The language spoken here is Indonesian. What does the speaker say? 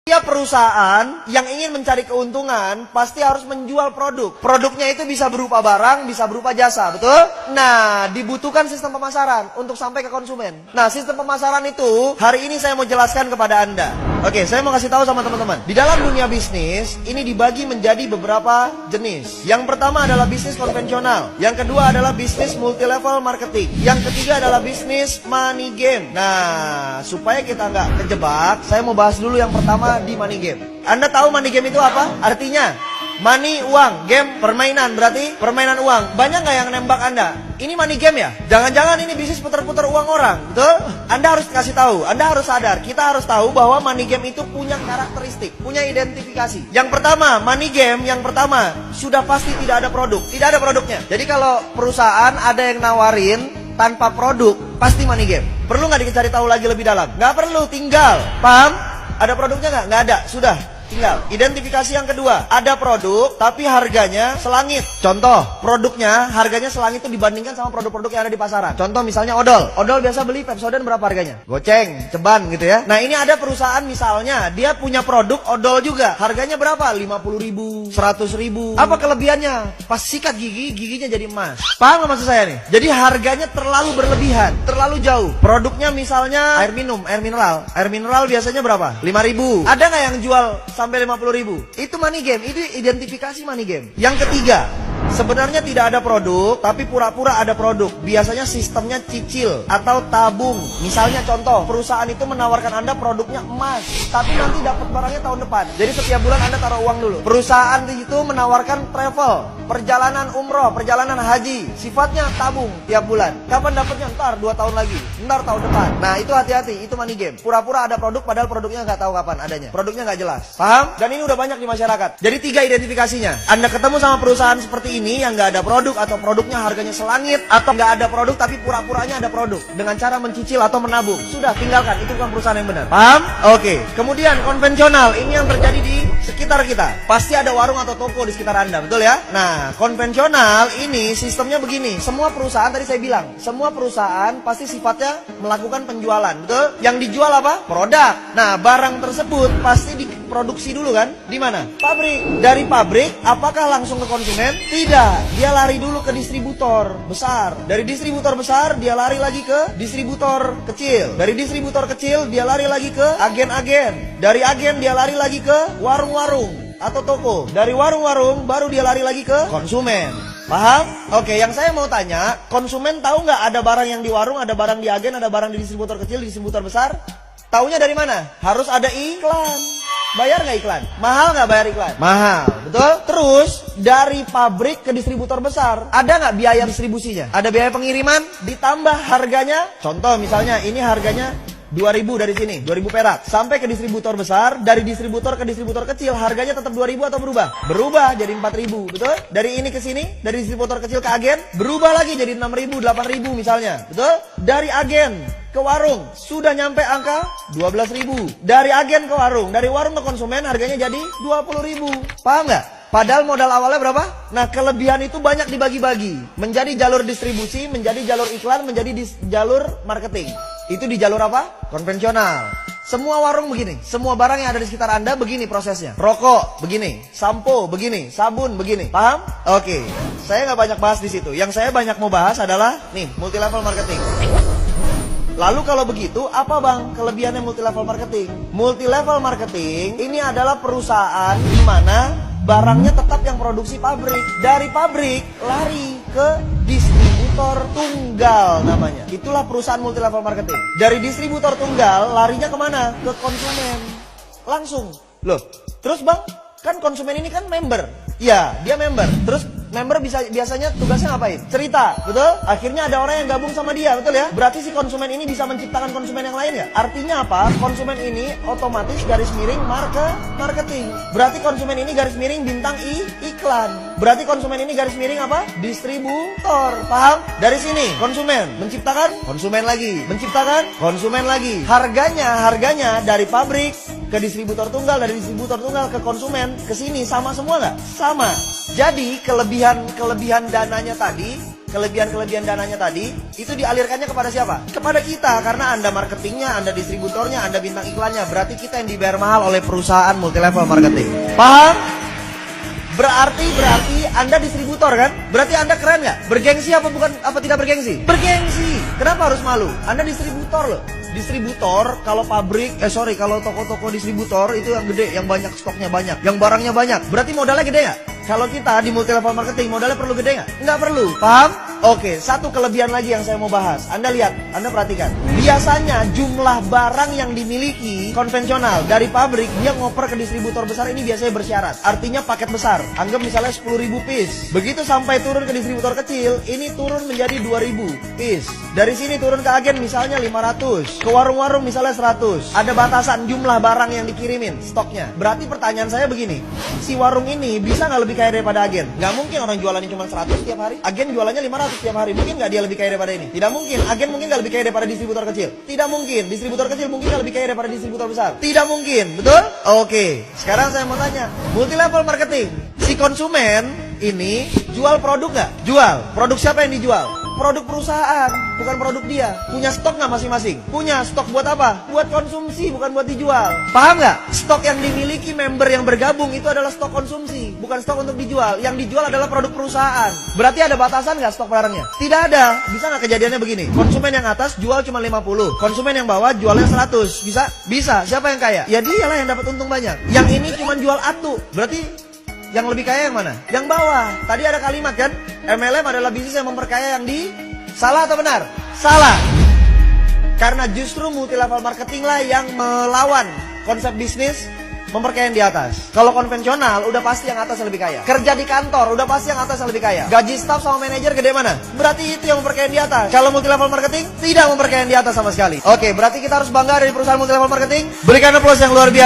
Setiap perusahaan yang ingin mencari keuntungan pasti harus menjual produk. Produknya itu bisa berupa barang, bisa berupa jasa, betul? Nah, dibutuhkan sistem pemasaran untuk sampai ke konsumen. Nah, sistem pemasaran itu hari ini saya mau jelaskan kepada Anda. Oke, saya mau kasih tahu sama teman-teman. Di dalam dunia bisnis, ini dibagi menjadi beberapa jenis. Yang pertama adalah bisnis konvensional. Yang kedua adalah bisnis multi-level marketing. Yang ketiga adalah bisnis money game. Nah, supaya kita nggak kejebak, saya mau bahas dulu yang pertama di money game. Anda tahu money game itu apa? Artinya, money, uang, game, permainan, berarti permainan uang. Banyak nggak yang nembak Anda? Ini money game ya? Jangan-jangan ini bisnis putar-putar uang orang, betul? Anda harus kasih tahu, Anda harus sadar, kita harus tahu bahwa money game itu punya karakteristik, punya identifikasi. Yang pertama, money game, yang pertama, sudah pasti tidak ada produk, tidak ada produknya. Jadi kalau perusahaan ada yang nawarin tanpa produk, pasti money game. Perlu nggak dicari tahu lagi lebih dalam? Nggak perlu, tinggal, paham? Ada produknya nggak? Nggak ada, sudah. Tinggal. Identifikasi yang kedua, ada produk tapi harganya selangit. Contoh, produknya harganya selangit itu dibandingkan sama produk-produk yang ada di pasaran. Contoh misalnya odol. Odol biasa beli Pepsodent berapa harganya? Goceng, ceban gitu ya. Nah, ini ada perusahaan misalnya, dia punya produk odol juga. Harganya berapa? 50.000, 100.000. Apa kelebihannya? Pas sikat gigi, giginya jadi emas. Paham nggak maksud saya nih? Jadi harganya terlalu berlebihan, terlalu jauh. Produknya misalnya air minum, air mineral. Air mineral biasanya berapa? 5.000. Ada nggak yang jual sampai 50.000? Itu money game, itu identifikasi money game. Yang ketiga, sebenarnya tidak ada produk, tapi pura-pura ada produk. Biasanya sistemnya cicil atau tabung. Misalnya contoh, perusahaan itu menawarkan Anda produknya emas, tapi nanti dapat barangnya tahun depan. Jadi setiap bulan Anda taruh uang dulu. Perusahaan itu menawarkan travel, perjalanan umroh, perjalanan haji. Sifatnya tabung tiap bulan. Kapan dapatnya? Ntar 2 tahun lagi, ntar tahun depan. Nah, itu hati-hati, itu money game. Pura-pura ada produk padahal produknya nggak tahu kapan adanya. Produknya nggak jelas. Paham? Dan ini udah banyak di masyarakat. Jadi 3 identifikasinya. Anda ketemu sama perusahaan seperti ini yang nggak ada produk atau produknya harganya selangit, atau nggak ada produk tapi pura-puranya ada produk dengan cara mencicil atau menabung. Sudah, tinggalkan. Itu bukan perusahaan yang benar. Paham? Oke. Kemudian konvensional, ini yang terjadi di sekitar kita. Pasti ada warung atau toko di sekitar Anda, betul ya? Nah, konvensional ini sistemnya begini. Semua perusahaan, tadi saya bilang, semua perusahaan pasti sifatnya melakukan penjualan, betul? Yang dijual apa? Produk. Nah, barang tersebut pasti diproduksi dulu kan? Di mana? Pabrik. Dari pabrik, apakah langsung ke konsumen? Tidak. Dia lari dulu ke distributor besar. Dari distributor besar, dia lari lagi ke distributor kecil. Dari distributor kecil, dia lari lagi ke agen-agen. Dari agen, dia lari lagi ke warung-warung atau toko. Dari warung-warung, baru dia lari lagi ke konsumen. Paham? Oke, yang saya mau tanya, konsumen tahu nggak ada barang yang di warung, ada barang di agen, ada barang di distributor kecil, di distributor besar? Taunya dari mana? Harus ada iklan. Bayar nggak iklan? Mahal nggak bayar iklan? Mahal, betul? Terus, dari pabrik ke distributor besar, ada nggak biaya distribusinya? Ada biaya pengiriman? Ditambah harganya? Contoh misalnya, ini harganya 2.000 dari sini, 2.000 perak. Sampai ke distributor besar, dari distributor ke distributor kecil, harganya tetap 2.000 atau berubah? Berubah jadi 4.000, betul? Dari ini ke sini, dari distributor kecil ke agen, berubah lagi jadi 6.000, 8.000 misalnya, betul? Dari agen ke warung, sudah nyampe angka 12.000. Dari agen ke warung, dari warung ke konsumen, harganya jadi 20.000. Paham nggak? Padahal modal awalnya berapa? Nah, kelebihan itu banyak dibagi-bagi. Menjadi jalur distribusi, menjadi jalur iklan, menjadi jalur marketing. Itu di jalur apa? Konvensional. Semua warung begini. Semua barang yang ada di sekitar Anda begini prosesnya. Rokok begini, sampo begini, sabun begini. Paham? Oke. Saya nggak banyak bahas di situ. Yang saya banyak mau bahas adalah nih, multi level marketing. Lalu kalau begitu, apa bang kelebihannya multi level marketing? Multi level marketing ini adalah perusahaan di mana barangnya tetap yang produksi pabrik. Dari pabrik lari ke distributor tunggal namanya. Itulah perusahaan multi level marketing. Dari distributor tunggal larinya kemana? Ke konsumen. Langsung. Loh, terus bang, kan konsumen ini kan member. Ya, dia member. Terus member biasanya tugasnya ngapain? Cerita, betul? Akhirnya ada orang yang gabung sama dia, betul ya? Berarti si konsumen ini bisa menciptakan konsumen yang lain ya? Artinya apa? Konsumen ini otomatis garis miring marketing. Berarti konsumen ini garis miring bintang iklan. Berarti konsumen ini garis miring apa? Distributor. Paham? Dari sini konsumen menciptakan konsumen lagi, menciptakan konsumen lagi. Harganya dari pabrik ke distributor tunggal, dari distributor tunggal ke konsumen, ke sini sama semua nggak? Sama. Jadi kelebihan dananya tadi kelebihan-kelebihan dananya tadi, itu dialirkannya kepada siapa? Kepada kita, karena Anda marketingnya, Anda distributornya, Anda bintang iklannya. Berarti kita yang dibayar mahal oleh perusahaan multilevel marketing. Paham? Berarti Anda distributor kan? Berarti Anda keren nggak? Bergengsi apa tidak bergengsi? Bergengsi. Kenapa harus malu? Anda distributor loh. Distributor, kalau kalau toko-toko distributor itu yang gede, yang banyak stoknya banyak, yang barangnya banyak. Berarti modalnya gede nggak? Kalau kita di multilevel marketing, modalnya perlu gede nggak? Nggak perlu. Paham? Oke, satu kelebihan lagi yang saya mau bahas. Anda lihat, Anda perhatikan. Biasanya jumlah barang yang dimiliki konvensional dari pabrik, dia ngoper ke distributor besar ini biasanya bersyarat. Artinya paket besar. Anggap misalnya 10.000 piece. Begitu sampai turun ke distributor kecil, ini turun menjadi 2.000 piece. Dari sini turun ke agen misalnya 500. Ke warung-warung misalnya 100. Ada batasan jumlah barang yang dikirimin, stoknya. Berarti pertanyaan saya begini, si warung ini bisa nggak lebih kaya daripada agen? Nggak mungkin, orang jualannya cuma 100 tiap hari. Agen jualannya 500 tiap hari. Mungkin nggak dia lebih kaya daripada ini? Tidak mungkin. Agen mungkin nggak lebih kaya daripada distributor kecil? Tidak mungkin. Distributor kecil mungkin nggak lebih kaya daripada distributor besar? Tidak mungkin. Betul? Oke. Sekarang saya mau tanya, multilevel marketing, si konsumen ini jual produk nggak? Jual. Produk siapa yang dijual? Produk perusahaan, bukan produk dia. Punya stok nggak masing-masing? Punya. Stok buat apa? Buat konsumsi, bukan buat dijual. Paham nggak? Stok yang dimiliki member yang bergabung itu adalah stok konsumsi, bukan stok untuk dijual. Yang dijual adalah produk perusahaan. Berarti ada batasan nggak stok barangnya? Tidak ada. Bisa nggak kejadiannya begini? Konsumen yang atas jual cuma 50, konsumen yang bawah jualnya 100. Bisa? Bisa. Siapa yang kaya? Ya dialah yang dapat untung banyak. Yang ini cuma jual atu. Berarti yang lebih kaya yang mana? Yang bawah. Tadi ada kalimat kan? MLM adalah bisnis yang memperkaya yang di... Salah atau benar? Salah. Karena justru multilevel marketing lah yang melawan konsep bisnis memperkaya yang di atas. Kalau konvensional, udah pasti yang atas yang lebih kaya. Kerja di kantor, udah pasti yang atas yang lebih kaya. Gaji staff sama manajer gede mana? Berarti itu yang memperkaya yang di atas. Kalau multilevel marketing, tidak memperkaya yang di atas sama sekali. Oke, berarti kita harus bangga dari perusahaan multilevel marketing. Berikan aplaus yang luar biasa.